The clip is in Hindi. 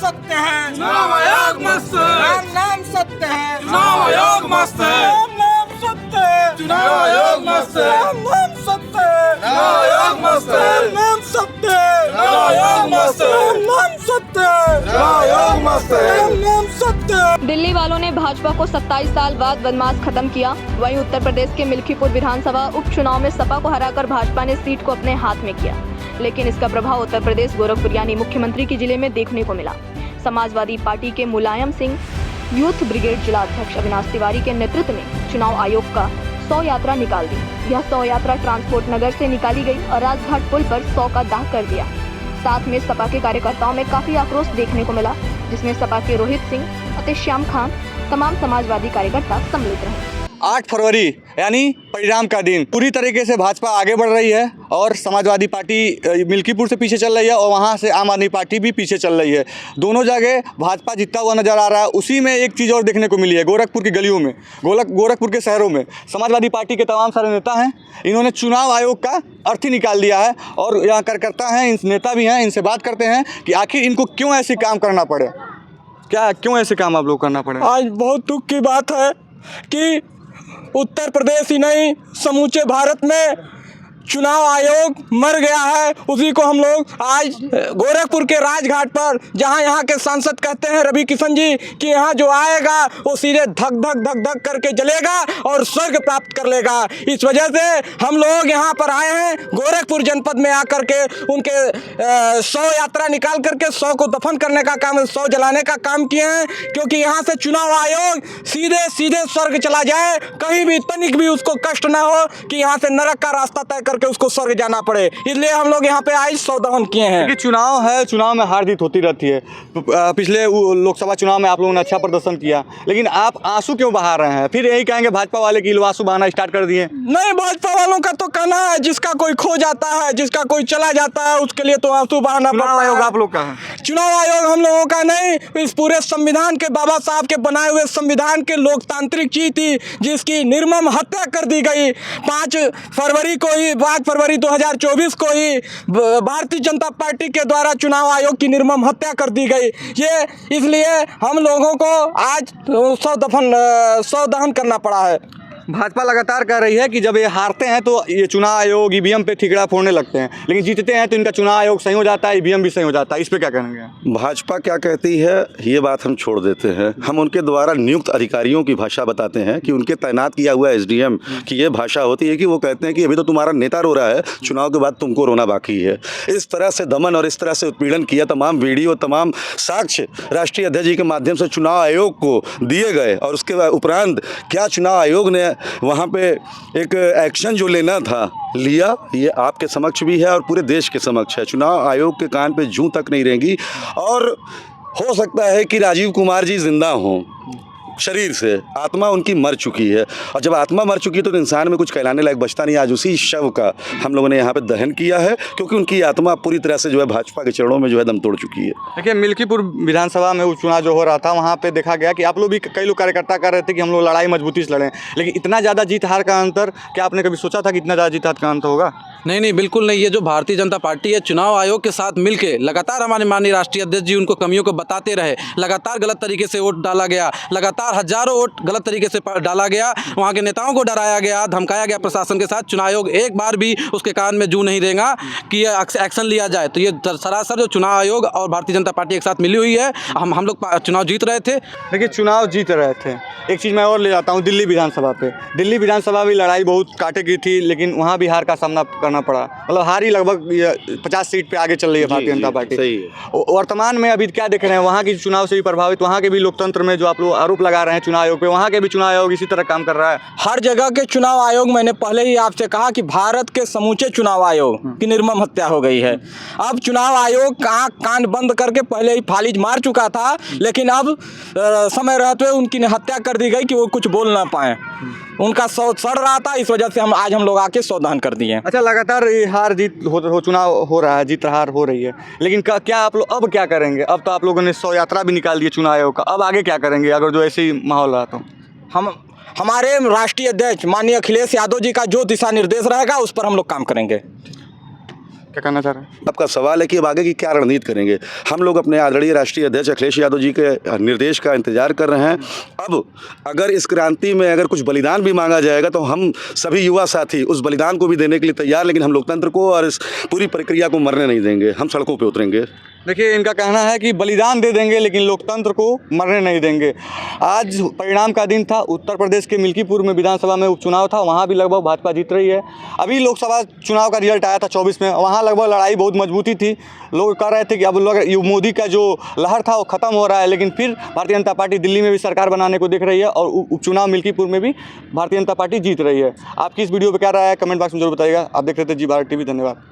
सत्य है, चुनाव आयोग मस्त है, राम नाम सत्य है, चुनाव आयोग मस्त है, राम नाम सत्य है, चुनाव आयोग मस्त है, राम नाम सत्य है, चुनाव आयोग मस्त है, राम नाम सत्य है, चुनाव आयोग मस्त है, राम नाम सत्य है, चुनाव आयोग मस्त है। राम नाम सत्य है। दिल्ली वालों ने भाजपा को 27 साल बाद बदमाश खत्म किया। वहीं उत्तर प्रदेश के मिल्कीपुर विधानसभा उपचुनाव में सपा को हराकर भाजपा ने सीट को अपने हाथ में किया, लेकिन इसका प्रभाव उत्तर प्रदेश गोरखपुर यानी मुख्यमंत्री के जिले में देखने को मिला। समाजवादी पार्टी के मुलायम सिंह यूथ ब्रिगेड जिला अध्यक्ष अविनाश तिवारी के नेतृत्व में चुनाव आयोग का 100 यात्रा निकाल दी। यह 100 यात्रा ट्रांसपोर्ट नगर से निकाली गई और राजघाट पुल पर 100 का दाह कर दिया। साथ में सपा के कार्यकर्ताओं में काफी आक्रोश देखने को मिला, जिसमें सपा के रोहित सिंह, श्याम खान, तमाम समाजवादी कार्यकर्ता सम्मिलित रहे। 8 फरवरी यानी परिणाम का दिन पूरी तरीके से भाजपा आगे बढ़ रही है और समाजवादी पार्टी मिल्कीपुर से पीछे चल रही है और वहाँ से आम आदमी पार्टी भी पीछे चल रही है। दोनों जगह भाजपा जीतता हुआ नजर आ रहा है। उसी में एक चीज़ और देखने को मिली है, गोरखपुर की गलियों में, गोरखपुर के शहरों में समाजवादी पार्टी के तमाम सारे नेता हैं, इन्होंने चुनाव आयोग का अर्थ ही निकाल दिया है और यहाँ कार्यकर्ता हैं, नेता भी हैं, इनसे बात करते हैं कि आखिर इनको क्यों ऐसे काम करना पड़े, क्यों ऐसे काम आप लोग करना पड़े। आज बहुत दुख की बात है कि उत्तर प्रदेश ही नहीं समूचे भारत में चुनाव आयोग मर गया है। उसी को हम लोग आज गोरखपुर के राजघाट पर, जहां यहाँ के सांसद कहते हैं रवि किशन जी कि यहाँ जो आएगा वो सीधे धक धक धक धक करके जलेगा और स्वर्ग प्राप्त कर लेगा। इस वजह से हम लोग यहाँ पर आए हैं गोरखपुर जनपद में आकर के उनके 100 यात्रा निकाल करके 100 को दफन करने का काम, 100 जलाने का काम किए हैं, क्योंकि यहाँ से चुनाव आयोग सीधे सीधे स्वर्ग चला जाए, कहीं भी तनिक भी उसको कष्ट ना हो कि यहाँ से नरक का रास्ता तय करके उसको स्वर्ग जाना पड़े। इसलिए हम लोग यहाँ पे आज 100 दहन किए हैं। क्योंकि चुनाव है, चुनाव में हार जीत होती रहती है। पिछले लोकसभा चुनाव में आप लोगों ने अच्छा प्रदर्शन किया, लेकिन आप आंसू क्यों बहा रहे हैं? फिर यही कहेंगे भाजपा वाले कि आंसू बहाना स्टार्ट कर दिए। नहीं, भाजपा वालों का तो कहना है जिसका कोई खो जाता है, जिसका कोई चला जाता है, उसके लिए तो आंसू बहाना पड़ता है। चुनाव आयोग आप लोग का है? चुनाव आयोग हम लोगों का नहीं, इस पूरे संविधान के, बाबा साहब के बनाए हुए संविधान के लोकतांत्रिक चीज थी, जिसकी निर्मम हत्या कर दी गई। 5 फरवरी 2024 को ही भारतीय जनता पार्टी के द्वारा चुनाव आयोग की निर्मम हत्या कर दी गई। ये इसलिए हम लोगों को आज 100 दहन करना पड़ा है। भाजपा लगातार कह रही है कि जब ये हारते हैं तो ये चुनाव आयोग ईवीएम पे ठिकरा फोड़ने लगते हैं, लेकिन जीतते हैं तो इनका चुनाव आयोग सही हो जाता है, ईवीएम भी सही हो जाता है। इस पे क्या कहेंगे? भाजपा क्या कहती है ये बात हम छोड़ देते हैं। हम उनके द्वारा नियुक्त अधिकारियों की भाषा बताते हैं कि उनके तैनात किया हुआ एसडीएम की ये भाषा होती है कि वो कहते हैं कि अभी तो तुम्हारा नेता रो रहा है, चुनाव के बाद तुमको रोना बाकी है। इस तरह से दमन और इस तरह से उत्पीड़न किया, तमाम वीडियो, तमाम साक्ष्य राष्ट्रीय अध्यक्ष जी के माध्यम से चुनाव आयोग को दिए गए और उसके उपरांत क्या चुनाव आयोग ने वहाँ पे एक एक्शन जो लेना था लिया, ये आपके समक्ष भी है और पूरे देश के समक्ष है। चुनाव आयोग के कान पे जूं तक नहीं रहेंगी और हो सकता है कि राजीव कुमार जी जिंदा हों शरीर से, आत्मा उनकी मर चुकी है और जब आत्मा मर चुकी है तो इंसान में कुछ कहलाने लायक बचता नहीं। आज उसी शव का हम लोगों ने यहाँ पे दहन किया है, क्योंकि उनकी आत्मा पूरी तरह से जो है भाजपा के चरणों में जो है दम तोड़ चुकी है। देखिए, मिल्कीपुर विधानसभा में उपचुनाव जो हो रहा था, वहाँ पे देखा गया कि आप लोग भी, कई लोग कार्यकर्ता कर रहे थे कि हम लोग लड़ाई मजबूती से लड़ें, लेकिन इतना ज़्यादा जीत हार का अंतर, क्या आपने कभी सोचा था कि इतना ज़्यादा जीत हार का अंतर होगा? नहीं, बिल्कुल नहीं। ये जो भारतीय जनता पार्टी है, चुनाव आयोग के साथ मिलके लगातार हमारे माननीय राष्ट्रीय अध्यक्ष जी उनको कमियों को बताते रहे, लगातार गलत तरीके से वोट डाला गया, लगातार हजारों वोट गलत तरीके से डाला गया, वहाँ के नेताओं को डराया गया, धमकाया गया प्रशासन के साथ। चुनाव आयोग एक बार भी उसके कान में जू नहीं देगा कि ये एक्शन लिया जाए। तो ये सरासर जो चुनाव आयोग और भारतीय जनता पार्टी एक साथ मिली हुई है। हम लोग चुनाव जीत रहे थे। देखिए, चुनाव जीत रहे थे। एक चीज़ मैं और ले जाता हूँ, दिल्ली विधानसभा पे। दिल्ली विधानसभा भी लड़ाई बहुत कांटे की थी, लेकिन वहाँ भी हार का सामना करना पड़ा। मतलब हार ही लगभग 50 सीट पे आगे चल रही है भारतीय जनता पार्टी। सही है। वर्तमान में अभी क्या देख रहे हैं, वहाँ की चुनाव से भी प्रभावित, वहाँ के भी लोकतंत्र में जो आप लोग आरोप लगा रहे हैं चुनाव आयोग पे, वहाँ के भी चुनाव आयोग इसी तरह काम कर रहा है। हर जगह के चुनाव आयोग, मैंने पहले ही आपसे कहा कि भारत के समूचे चुनाव आयोग की निर्मम हत्या हो गई है। अब चुनाव आयोग कहाँ कान बंद करके पहले ही फालिज मार चुका था, लेकिन अब समय रहते हुए उनकी हत्या कर दी गई कि वो कुछ बोल ना पाए। उनका सड़ रहा था, इस वजह से आज हम लोग आके सौदान कर दिए। अच्छा, लगातार हार जीत चुनाव हो रहा है, जीत हार हो रही है, लेकिन क्या आप लोग अब क्या करेंगे? अब तो आप लोगों ने 100 यात्रा भी निकाल दी चुनाव आयोग का, अब आगे क्या करेंगे अगर जो ऐसे ही माहौल रहा तो? हमारे राष्ट्रीय अध्यक्ष माननीय अखिलेश यादव जी का जो दिशा निर्देश रहेगा उस पर हम लोग काम करेंगे। क्या कहना चाह रहे हैं? आपका सवाल है कि अब आगे की क्या रणनीति करेंगे। हम लोग अपने आदरणीय राष्ट्रीय अध्यक्ष अखिलेश यादव जी के निर्देश का इंतजार कर रहे हैं। अब अगर इस क्रांति में अगर कुछ बलिदान भी मांगा जाएगा तो हम सभी युवा साथी उस बलिदान को भी देने के लिए तैयार, लेकिन हम लोकतंत्र को और इस पूरी प्रक्रिया को मरने नहीं देंगे। हम सड़कों पर उतरेंगे। देखिए, इनका कहना है कि बलिदान दे देंगे लेकिन लोकतंत्र को मरने नहीं देंगे। आज परिणाम का दिन था। उत्तर प्रदेश के मिल्कीपुर में विधानसभा में उपचुनाव था, वहाँ भी लगभग भाजपा जीत रही है। अभी लोकसभा चुनाव का रिजल्ट आया था 24 में, वहाँ लगभग लड़ाई बहुत मजबूती थी। लोग कह रहे थे कि अब लोग मोदी का जो लहर था वो ख़त्म हो रहा है, लेकिन फिर भारतीय जनता पार्टी दिल्ली में भी सरकार बनाने को दिख रही है और उपचुनाव मिल्कीपुर में भी भारतीय जनता पार्टी जीत रही है। आपकी इस वीडियो पर क्या राय है, कमेंट बॉक्स में जरूर बताइएगा। आप देख रहे थे जी भारत TV। धन्यवाद।